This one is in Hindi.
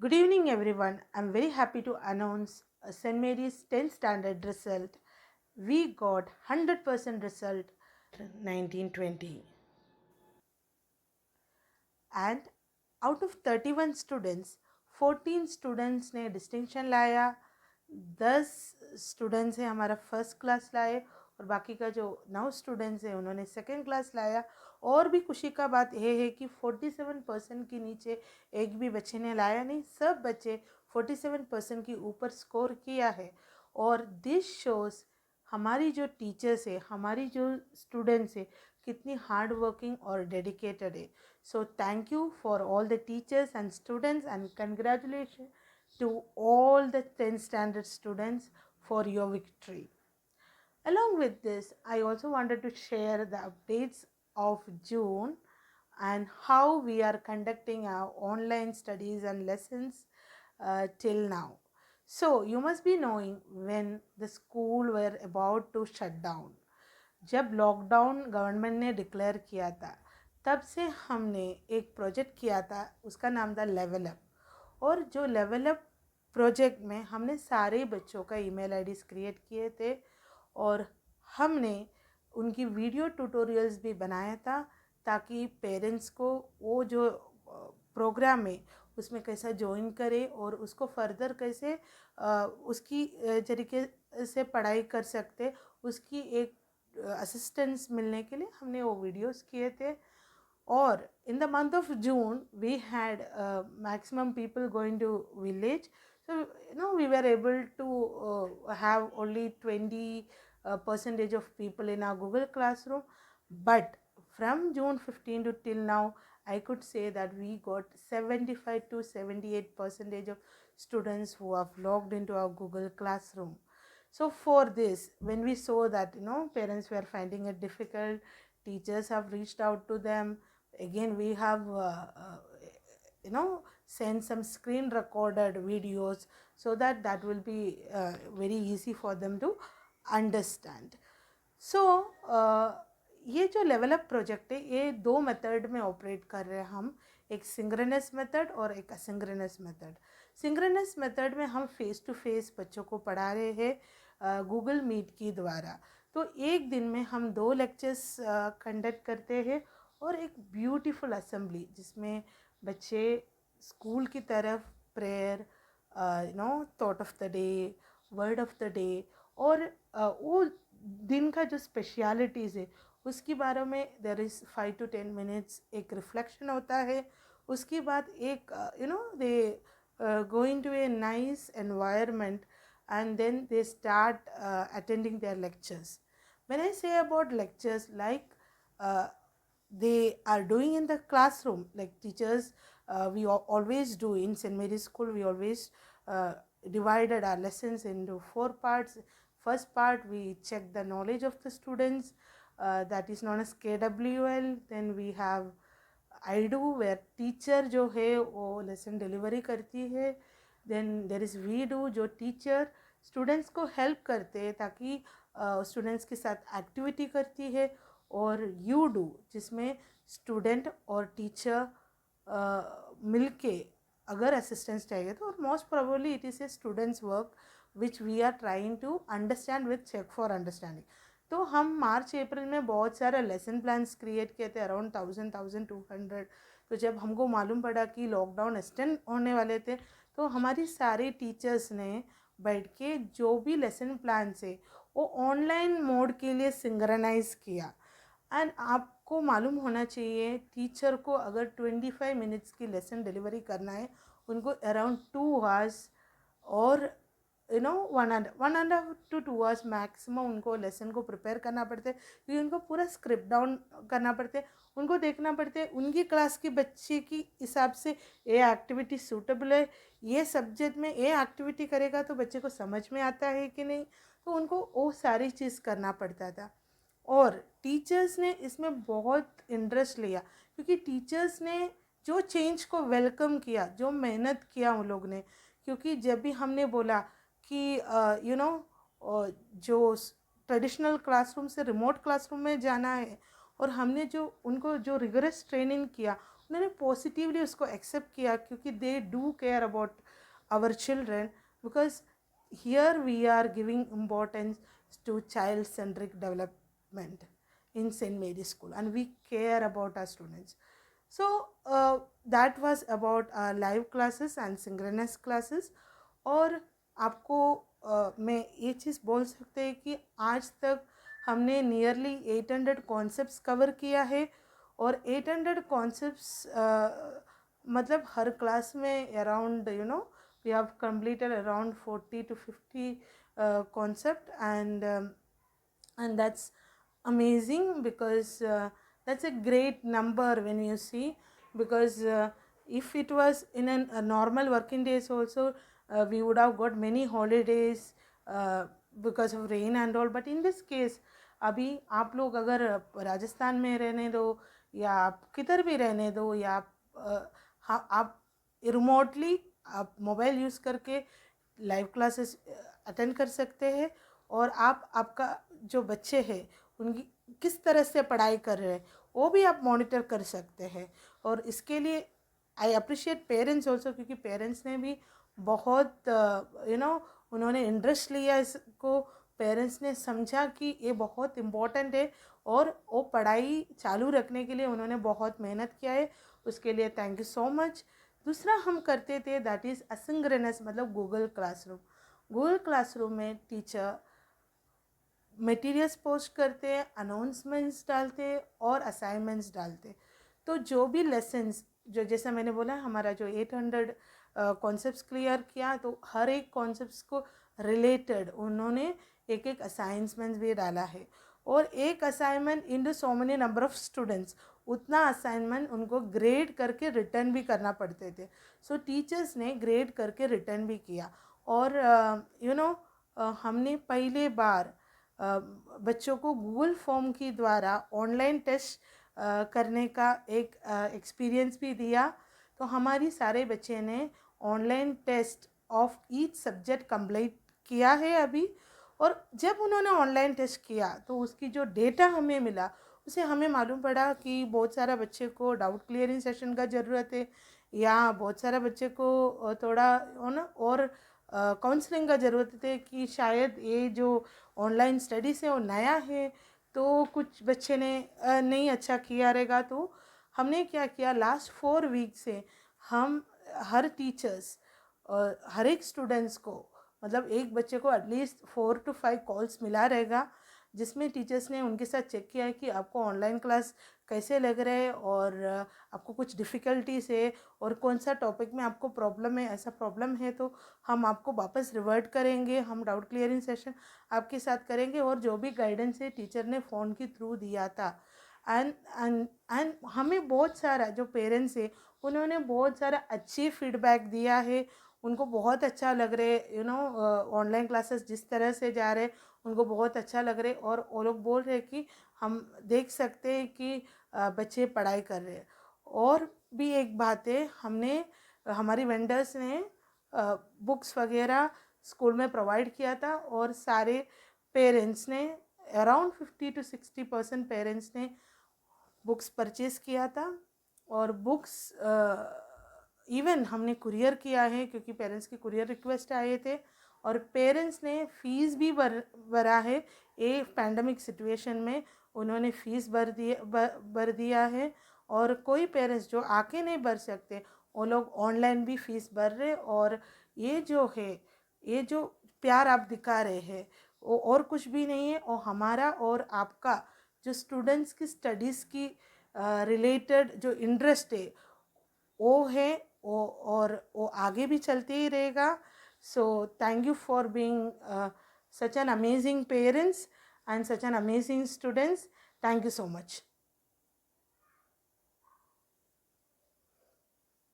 Good evening, everyone. I'm very happy to announce St. Mary's 10th standard result. We got 100% result 1920. And out of 31 students, 14 students ने डिस्टिंक्शन लाया, 10 स्टूडेंट्स हैं हमारा फर्स्ट क्लास लाए और बाकी का जो 9 स्टूडेंट्स हैं उन्होंने सेकेंड क्लास लाया। और भी खुशी का बात यह है कि 47% के नीचे एक भी बच्चे ने लाया नहीं, सब बच्चे 47% के ऊपर स्कोर किया है। और दिस शोज़ हमारी जो टीचर्स है, हमारी जो स्टूडेंट्स है, कितनी हार्ड वर्किंग और डेडिकेटेड है। So thank you for all the teachers and students, and congratulations to all the 10th standard students for your victory. Along with this, I also wanted to share the updates of June and how we are conducting our online studies and lessons till now. So you must be knowing when the school were about to shut down. जब लॉकडाउन गवर्नमेंट ने डिक्लेयर किया था, तब से हमने एक प्रोजेक्ट किया था, उसका नाम था लेवल अप। और जो लेवल अप प्रोजेक्ट में हमने सारे बच्चों का ईमेल आईडीज़ क्रिएट किए थे और हमने उनकी वीडियो ट्यूटोरियल्स भी बनाया था, ताकि पेरेंट्स को वो जो प्रोग्राम है उसमें कैसा ज्वाइन करे और उसको फर्दर कैसे उसकी तरीके से पढ़ाई कर सकते, उसकी एक असिस्टेंस मिलने के लिए हमने वो वीडियोस किए थे। और in the month of June we had maximum people going to village, so we were able to have only 20% of people in our Google Classroom. But from June 15 to till now, I could say that we got 75 to 78% of students who have logged into our Google Classroom. So for this, when we saw that parents were finding it difficult, teachers have reached out to them. Again, we have send some screen recorded videos, so that will be very easy for them to understand. So ये जो लेवल अप प्रोजेक्ट है, ये दो मेथड में ऑपरेट कर रहे हैं हम, एक सिंक्रोनस मेथड और एक असिंक्रोनस मेथड। सिंक्रोनस मेथड में हम फेस टू फेस बच्चों को पढ़ा रहे हैं गूगल मीट की द्वारा। तो एक दिन में हम 2 लेक्चर्स कंडक्ट करते हैं और एक ब्यूटीफुल असेंबली, जिसमें बच्चे स्कूल की तरफ prayer, thought of the day, word of the day, और वो दिन का जो स्पेशलिटीज़ है उसके बारे में देर इज़ 5 to 10 minutes एक रिफ्लेक्शन होता है। उसके बाद एक they going to a nice environment and then they start attending their lectures. When I say about lectures, like they are doing in the classroom, like teachers, we always do in St. Mary's School, we always divided our lessons into 4 parts. First part, we check the knowledge of the students, that is known as KWL. Then we have I do, where teacher जो है वो लेसन डिलीवरी करती है। Then there is we do, जो टीचर स्टूडेंट्स को हेल्प करते हैं ताकि स्टूडेंट्स के साथ एक्टिविटी करती है। और यू डू, जिसमें स्टूडेंट और टीचर मिलके अगर असिस्टेंस चाहिए तो, और most probably it is a students work which we are trying to understand with check for understanding. तो हम मार्च अप्रैल में बहुत सारे लेसन प्लान्स क्रिएट किए थे, अराउंड 1200। तो जब हमको मालूम पड़ा कि लॉकडाउन एक्सटेंड होने वाले थे, तो हमारी सारी टीचर्स ने बैठ के जो भी लेसन प्लान है वो ऑनलाइन मोड के लिए सिंक्रोनाइज किया। एंड आपको मालूम होना चाहिए, टीचर को अगर 25 मिनट्स की लेसन डिलीवरी करना है, उनको अराउंड 2 hours और 1.5 to 2 hours मैक्सिमम उनको लेसन को प्रिपेयर करना पड़ता है, क्योंकि उनको पूरा स्क्रिप्ट डाउन करना पड़ता है। उनको देखना पड़ता है उनकी क्लास के बच्चे की हिसाब से ये एक्टिविटी सूटेबल है, ये सब्जेक्ट में ये एक्टिविटी करेगा तो बच्चे को समझ में आता है कि नहीं, तो उनको वो सारी चीज़ करना पड़ता था। और टीचर्स ने इसमें बहुत इंटरेस्ट लिया, क्योंकि टीचर्स ने जो चेंज को वेलकम किया, जो मेहनत किया उन लोग ने। क्योंकि जब भी हमने बोला कि जो ट्रेडिशनल क्लासरूम से रिमोट क्लासरूम में जाना है, और हमने जो उनको जो रिगरस ट्रेनिंग किया, उन्होंने पॉजिटिवली उसको एक्सेप्ट किया, क्योंकि they do care about our children, because here we are giving importance to child centric development in St. Mary's School, and we care about our students. So that was about our live classes and synchronous classes. और आपको मैं ये चीज़ बोल सकते हैं कि आज तक हमने नियरली 800 कॉन्सेप्ट्स कवर किया है, और 800 कॉन्सेप्ट्स मतलब हर क्लास में around we have completed around 40 to 50 concept, and that's amazing, because that's a great number when you see, because if it was in a normal working days also, we would have got many holidays because of rain and all, but in this case अभी आप लोग अगर राजस्थान में रहने दो या आप किधर भी रहने दो, या आप रिमोटली आप मोबाइल यूज़ करके लाइव क्लासेस अटेंड कर सकते हैं, और आपका जो बच्चे हैं उनकी किस तरह से पढ़ाई कर रहे हैं वो भी आप मॉनिटर कर सकते हैं। और इसके लिए आई अप्रिशिएट पेरेंट्स ऑल्सो, क्योंकि पेरेंट्स ने भी बहुत उन्होंने इंटरेस्ट लिया इसको, पेरेंट्स ने समझा कि ये बहुत इम्पोर्टेंट है, और वो पढ़ाई चालू रखने के लिए उन्होंने बहुत मेहनत किया है, उसके लिए थैंक यू सो मच। दूसरा हम करते थे दैट इज़ असिंक्रोनस, मतलब गूगल क्लासरूम। गूगल क्लासरूम में टीचर मटेरियल्स पोस्ट करते, अनाउंसमेंट्स डालते और असाइनमेंट्स डालते। तो जो भी लेसन्स, जो जैसा मैंने बोला हमारा जो 800 कॉन्सेप्ट्स क्लियर किया, तो हर एक कॉन्सेप्ट्स को रिलेटेड उन्होंने एक एक असाइनमेंट्स भी डाला है, और एक assignment in so many number of students, उतना असाइनमेंट उनको ग्रेड करके रिटर्न भी करना पड़ते थे। सो टीचर्स ने ग्रेड करके रिटर्न भी किया, और हमने पहले बार बच्चों को गूगल फॉर्म के द्वारा ऑनलाइन टेस्ट करने का एक एक्सपीरियंस भी दिया। तो हमारी सारे बच्चे ने online test of each subject complete किया है अभी। और जब उन्होंने ऑनलाइन टेस्ट किया तो उसकी जो डेटा हमें मिला, उसे हमें मालूम पड़ा कि बहुत सारा बच्चे को डाउट क्लियरिंग सेशन का ज़रूरत है, या बहुत सारा बच्चे को थोड़ा और काउंसलिंग का ज़रूरत है, कि शायद ये जो ऑनलाइन स्टडीज़ है वो नया है, तो कुछ बच्चे ने नहीं अच्छा किया रहेगा। तो हमने क्या किया, लास्ट 4 वीक से हम हर टीचर्स और हर एक स्टूडेंट्स को, मतलब एक बच्चे को एटलीस्ट 4 to 5 कॉल्स मिला रहेगा, जिसमें टीचर्स ने उनके साथ चेक किया है कि आपको ऑनलाइन क्लास कैसे लग रहे हैं, और आपको कुछ डिफ़िकल्टीज है, और कौन सा टॉपिक में आपको प्रॉब्लम है। ऐसा प्रॉब्लम है तो हम आपको वापस रिवर्ट करेंगे, हम डाउट क्लियरिंग सेशन आपके साथ करेंगे, और जो भी गाइडेंस है टीचर ने फ़ोन के थ्रू दिया था। एंड हमें बहुत सारा जो पेरेंट्स है उन्होंने बहुत सारा अच्छी फीडबैक दिया है, उनको बहुत अच्छा लग रहे ऑनलाइन क्लासेस जिस तरह से जा रहे उनको बहुत अच्छा लग रहे, और वो लोग बोल रहे कि हम देख सकते हैं कि बच्चे पढ़ाई कर रहे हैं। और भी एक बात है, हमने हमारी वेंडर्स ने बुक्स वगैरह स्कूल में प्रोवाइड किया था, और सारे पेरेंट्स ने अराउंड 50 to 60% पेरेंट्स ने बुक्स परचेज़ किया था। और बुक्स इवन हमने कुरियर किया है, क्योंकि पेरेंट्स की कुरियर रिक्वेस्ट आए थे, और पेरेंट्स ने फ़ीस भी भरा है। ये पैंडमिक सिचुएशन में उन्होंने फ़ीस भर दिया है, और कोई पेरेंट्स जो आके नहीं भर सकते वो लोग ऑनलाइन भी फ़ीस भर रहे। और ये जो है, ये जो प्यार आप दिखा रहे हैं वो और कुछ भी नहीं है, वो हमारा और आपका जो स्टूडेंट्स की स्टडीज़ की रिलेटेड जो इंटरेस्ट है वो है, वो और वो आगे भी चलते ही रहेगा। So thank you for being such an amazing parents and such an amazing students. Thank you so much.